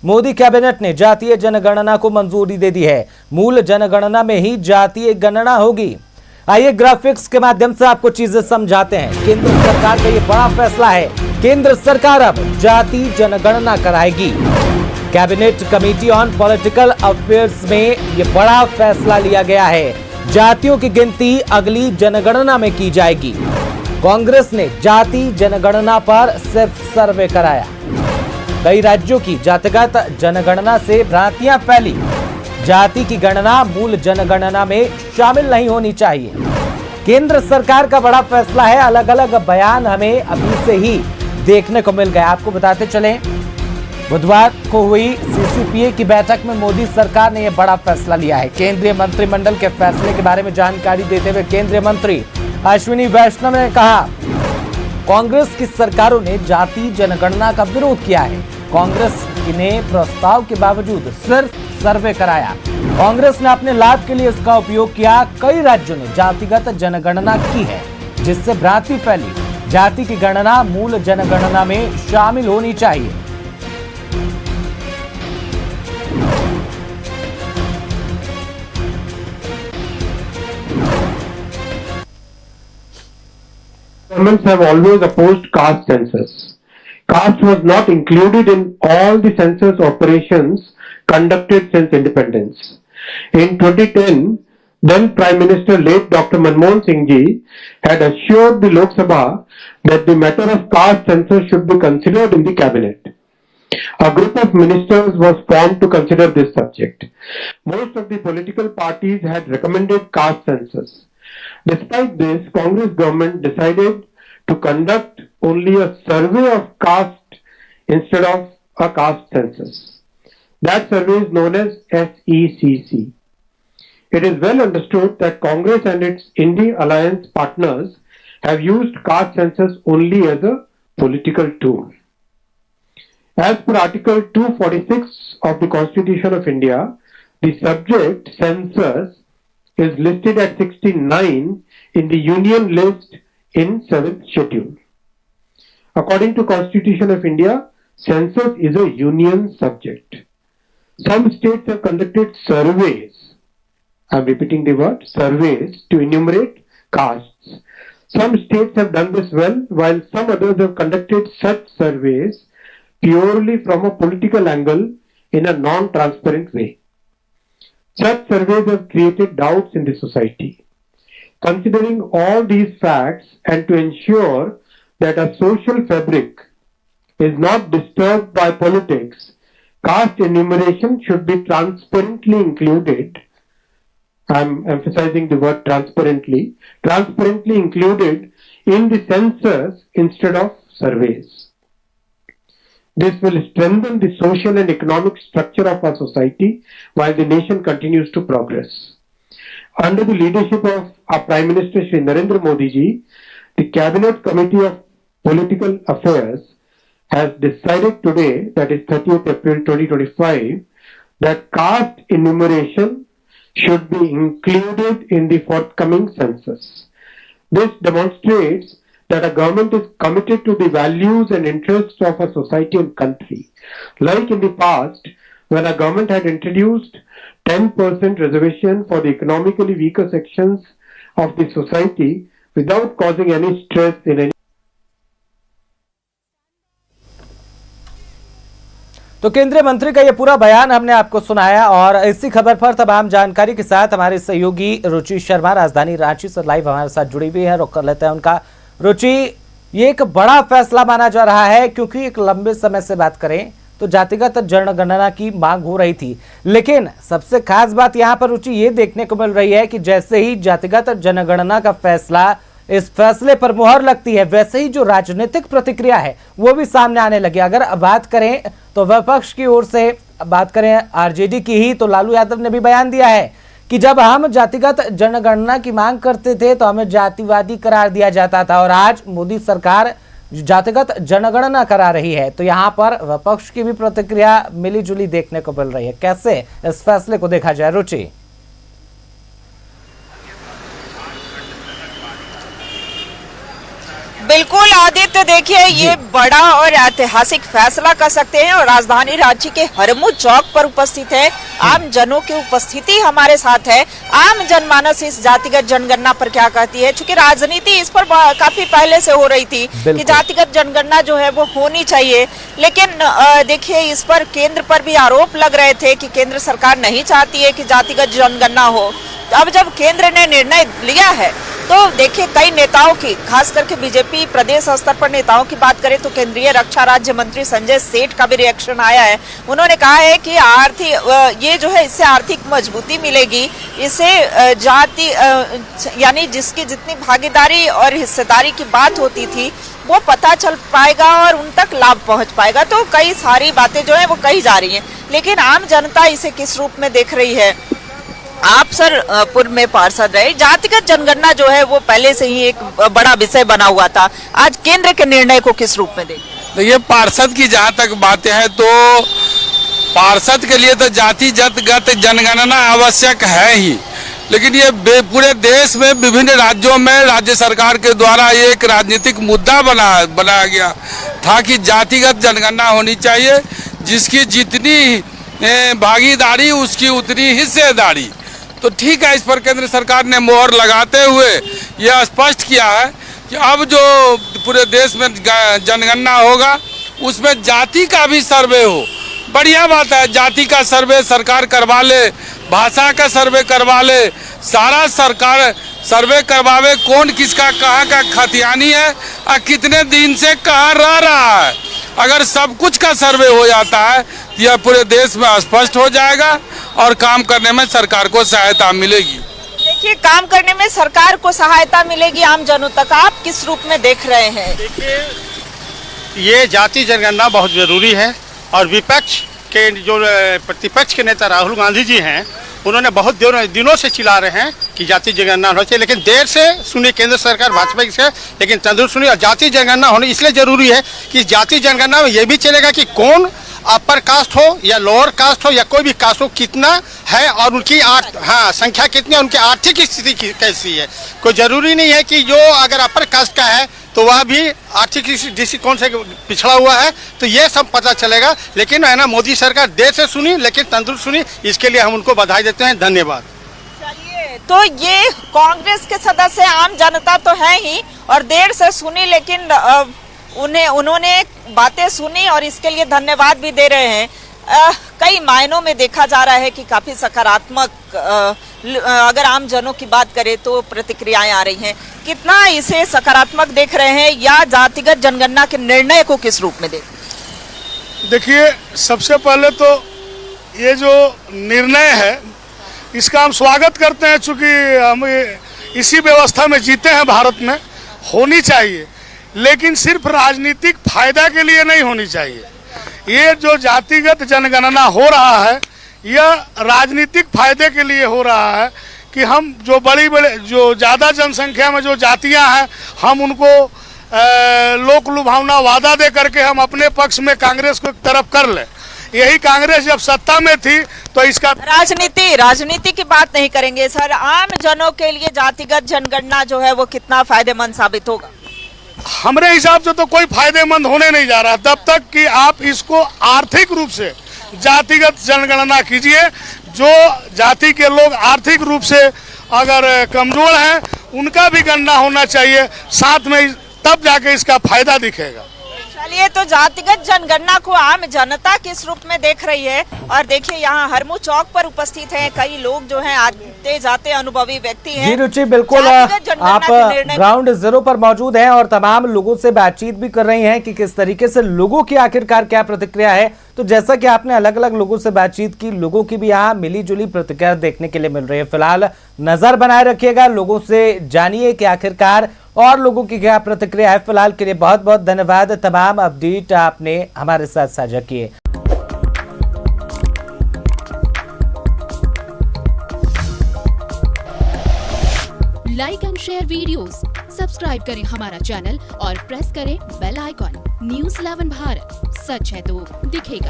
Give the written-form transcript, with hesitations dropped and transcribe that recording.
Modi cabinet ने जातीय जनगणना को मंजूरी दे दी है। मूल जनगणना में ही जातीय गणना होगी। आइए ग्राफिक्स के माध्यम से आपको चीजें समझाते हैं। केंद्र सरकार का ये बड़ा फैसला है। केंद्र सरकार अब जाति जनगणना कराएगी। Cabinet committee on political affairs में ये बड़ा फैसला लिया गया है। जातियों की गिनती अगली जनगणना में की जाएगी। कांग्रेस ने जाति जनगणना पर सिर्फ सर्वे कराया। कई राज्यों की जातिगत जनगणना से भ्रांतियां फैली। जाति की गणना मूल जनगणना में शामिल नहीं होनी चाहिए। केंद्र सरकार का बड़ा फैसला है। अलग अलग बयान हमें अभी से ही देखने को मिल गया। आपको बताते चलें, बुधवार को हुई सीसीपीए की बैठक में मोदी सरकार ने यह बड़ा फैसला लिया है। केंद्रीय मंत्रिमंडल के फैसले के बारे में जानकारी देते हुए केंद्रीय मंत्री अश्विनी वैष्णव ने कहा, कांग्रेस की सरकारों ने जाति जनगणना का विरोध किया है। कांग्रेस ने प्रस्ताव के बावजूद सिर्फ सर्वे कराया। कांग्रेस ने अपने लाभ के लिए इसका उपयोग किया। कई राज्यों ने जातिगत जनगणना की है, जिससे भ्रांति फैली। जाति की गणना मूल जनगणना में शामिल होनी चाहिए। Governments have always opposed caste census. Caste was not included in all the census operations conducted since independence. In 2010, then Prime Minister late Dr. Manmohan Singh ji had assured the Lok Sabha that the matter of caste census should be considered in the cabinet. A group of ministers was formed to consider this subject. Most of the political parties had recommended caste census. Despite this, Congress government decided to conduct only a survey of caste instead of a caste census. That survey is known as SECC. It is well understood that Congress and its Indie alliance partners have used caste census only as a political tool. As per Article 246 of the Constitution of India, the subject census is listed at 69 in the Union list in 7th schedule. According to Constitution of India, census is a union subject. Some states have conducted surveys. I am repeating the word surveys to enumerate castes. Some states have done this well, while some others have conducted such surveys purely from a political angle in a non-transparent way. Such surveys have created doubts in the society. Considering all these facts and to ensure that a social fabric is not disturbed by politics, caste enumeration should be transparently included. I am emphasizing the word transparently included in the census instead of surveys. This will strengthen the social and economic structure of our society while the nation continues to progress. Under the leadership of our Prime Minister Shri Narendra Modi ji, the Cabinet Committee of Political Affairs has decided today, that is 30th April 2025, that caste enumeration should be included in the forthcoming census. This demonstrates that a government is committed to the values and interests of a society and country. Like in the past, when a government had introduced 10% reservation for the economically weaker sections of the society without causing any stress in any. तो केंद्रीय मंत्री का यह पूरा बयान हमने आपको सुनाया और इसी खबर पर तमाम जानकारी के साथ हमारे सहयोगी रुचि शर्मा राजधानी रांची से लाइव हमारे साथ जुड़ी हुई है। रुक कर लेते हैं उनका। रुचि, ये एक बड़ा फैसला माना जा रहा है क्योंकि एक लंबे समय से बात करें तो जातिगत जनगणना की मांग हो रही थी, लेकिन सबसे खास बात यहां पर रुचि ये देखने को मिल रही है कि जैसे ही जातिगत जनगणना का फैसला, इस फैसले पर मुहर लगती है, वैसे ही जो राजनीतिक प्रतिक्रिया है वो भी सामने आने लगी। अगर बात करें तो विपक्ष की ओर से बात करें आरजेडी की ही, तो लालू यादव ने भी बयान दिया है कि जब हम जातिगत जनगणना की मांग करते थे तो हमें जातिवादी करार दिया जाता था और आज मोदी सरकार जातिगत जनगणना करा रही है। तो यहाँ पर विपक्ष की भी प्रतिक्रिया मिली जुली देखने को मिल रही है। कैसे इस फैसले को देखा जाए रुचि? बिल्कुल आदित्य, देखिए ये बड़ा और ऐतिहासिक फैसला कर सकते हैं और राजधानी रांची के हरमू चौक पर उपस्थित है। आम जनों की उपस्थिति हमारे साथ है। आम जनमानस इस जातिगत जनगणना पर क्या कहती है, क्योंकि राजनीति इस पर काफी पहले से हो रही थी कि जातिगत जनगणना जो है वो होनी चाहिए, लेकिन देखिए इस पर केंद्र पर भी आरोप लग रहे थे कि केंद्र सरकार नहीं चाहती है कि जातिगत जनगणना हो। अब जब केंद्र ने निर्णय लिया है तो देखिए कई नेताओं की, खास करके बीजेपी प्रदेश स्तर पर नेताओं की बात करें तो केंद्रीय रक्षा राज्य मंत्री संजय सेठ का भी रिएक्शन आया है। उन्होंने कहा है कि ये जो है इससे आर्थिक मजबूती मिलेगी, इससे जाति यानी जिसकी जितनी भागीदारी और हिस्सेदारी की बात होती थी वो पता चल पाएगा और उन तक लाभ पहुंच पाएगा। तो कई सारी बातें जो है वो कही जा रही हैं, लेकिन आम जनता इसे किस रूप में देख रही है? आप सर पूर्व में पार्षद रहे, जातिगत जनगणना जो है वो पहले से ही एक बड़ा विषय बना हुआ था, आज केंद्र के निर्णय को किस रूप में देखते? देखिए पार्षद की जहाँ तक बातें हैं तो पार्षद के लिए तो जातिगत जनगणना आवश्यक है ही, लेकिन ये पूरे देश में विभिन्न राज्यों में राज्य सरकार के द्वारा ये एक राजनीतिक मुद्दा बनाया गया था कि जातिगत जनगणना होनी चाहिए, जिसकी जितनी भागीदारी उसकी उतनी हिस्सेदारी। तो ठीक है, इस पर केंद्र सरकार ने मोहर लगाते हुए यह स्पष्ट किया है कि अब जो पूरे देश में जनगणना होगा उसमें जाति का भी सर्वे हो। बढ़िया बात है, जाति का सर्वे सरकार करवा ले, भाषा का सर्वे करवा ले, सारा सरकार सर्वे करवावे कौन किसका कहाँ का खतियानी है और कितने दिन से कहाँ रह रहा है। अगर सब कुछ का सर्वे हो जाता है तो यह पूरे देश में स्पष्ट हो जाएगा और काम करने में सरकार को सहायता मिलेगी। देखिए काम करने में सरकार को सहायता मिलेगी आम जनों तक, आप किस रूप में देख रहे हैं? देखिए ये जाति जनगणना बहुत जरूरी है और विपक्ष के जो प्रतिपक्ष के नेता राहुल गांधी जी हैं उन्होंने बहुत दिनों से चिल्ला रहे हैं कि जाति जनगणना होनी चाहिए, लेकिन देर से सुनी केंद्र सरकार भाजपा की से, लेकिन तंदुरुस्त सुनी। और जाति जनगणना होनी इसलिए जरूरी है कि जाति जनगणना में ये भी चलेगा कि कौन अपर कास्ट हो या लोअर कास्ट हो या कोई भी कास्ट हो कितना है और उनकी संख्या कितनी है, उनकी आर्थिक स्थिति कैसी है। कोई जरूरी नहीं है कि जो अगर अपर कास्ट का है तो वह भी आर्थिक दृष्टिकोण से पिछड़ा हुआ है, तो ये सब पता चलेगा। लेकिन है ना, मोदी सरकार देर से सुनी लेकिन तंदुरुस्त सुनी, इसके लिए हम उनको बधाई देते हैं, धन्यवाद। चलिए, तो ये कांग्रेस के सदस्य आम जनता तो है ही और देर से सुनी, लेकिन उन्होंने बातें सुनी और इसके लिए धन्यवाद भी दे रहे हैं। कई मायनों में देखा जा रहा है कि काफी सकारात्मक अगर आम जनों की बात करें तो प्रतिक्रियाएं आ रही हैं। कितना इसे सकारात्मक देख रहे हैं या जातिगत जनगणना के निर्णय को किस रूप में देखिए सबसे पहले तो ये जो निर्णय है इसका हम स्वागत करते हैं, चूंकि हम इसी व्यवस्था में जीते हैं, भारत में होनी चाहिए, लेकिन सिर्फ राजनीतिक फायदा के लिए नहीं होनी चाहिए। ये जो जातिगत जनगणना हो रहा है यह राजनीतिक फायदे के लिए हो रहा है कि हम जो बड़ी जो ज़्यादा जनसंख्या में जो जातियां हैं हम उनको लोक लुभावना वादा दे करके हम अपने पक्ष में कांग्रेस को तरफ कर लें। यही कांग्रेस जब सत्ता में थी तो इसका राजनीति की बात नहीं करेंगे सर, आम जनों के लिए जातिगत जनगणना जो है वो कितना फायदेमंद साबित होगा? हमारे हिसाब से तो कोई फायदेमंद होने नहीं जा रहा तब तक कि आप इसको आर्थिक रूप से जातिगत जनगणना कीजिए। जो जाति के लोग आर्थिक रूप से अगर कमजोर हैं उनका भी गणना होना चाहिए साथ में, तब जाके इसका फायदा दिखेगा। चलिए, तो जातिगत जनगणना को आम जनता किस रूप में देख रही है? और देखिए यहाँ हरमू चौक पर उपस्थित हैं कई लोग जो हैं आते जाते अनुभवी व्यक्ति हैं। जी रुचि, बिल्कुल आप ग्राउंड जीरो पर मौजूद हैं और तमाम लोगों से बातचीत भी कर रही हैं कि किस तरीके से लोगों की आखिरकार क्या प्रतिक्रिया है। तो जैसा कि आपने अलग अलग लोगों से बातचीत की, लोगों की भी यहाँ मिली जुली प्रतिक्रिया देखने के लिए मिल रही है। फिलहाल नजर बनाए रखिएगा, लोगों से जानिए कि आखिरकार और लोगों की क्या प्रतिक्रिया है। फिलहाल के लिए बहुत बहुत धन्यवाद, तमाम अपडेट आपने हमारे साथ साझा किए। Like and share videos, subscribe करें हमारा चैनल और प्रेस करें बेल आइकॉन। न्यूज़ 11 भारत, सच है तो दिखेगा।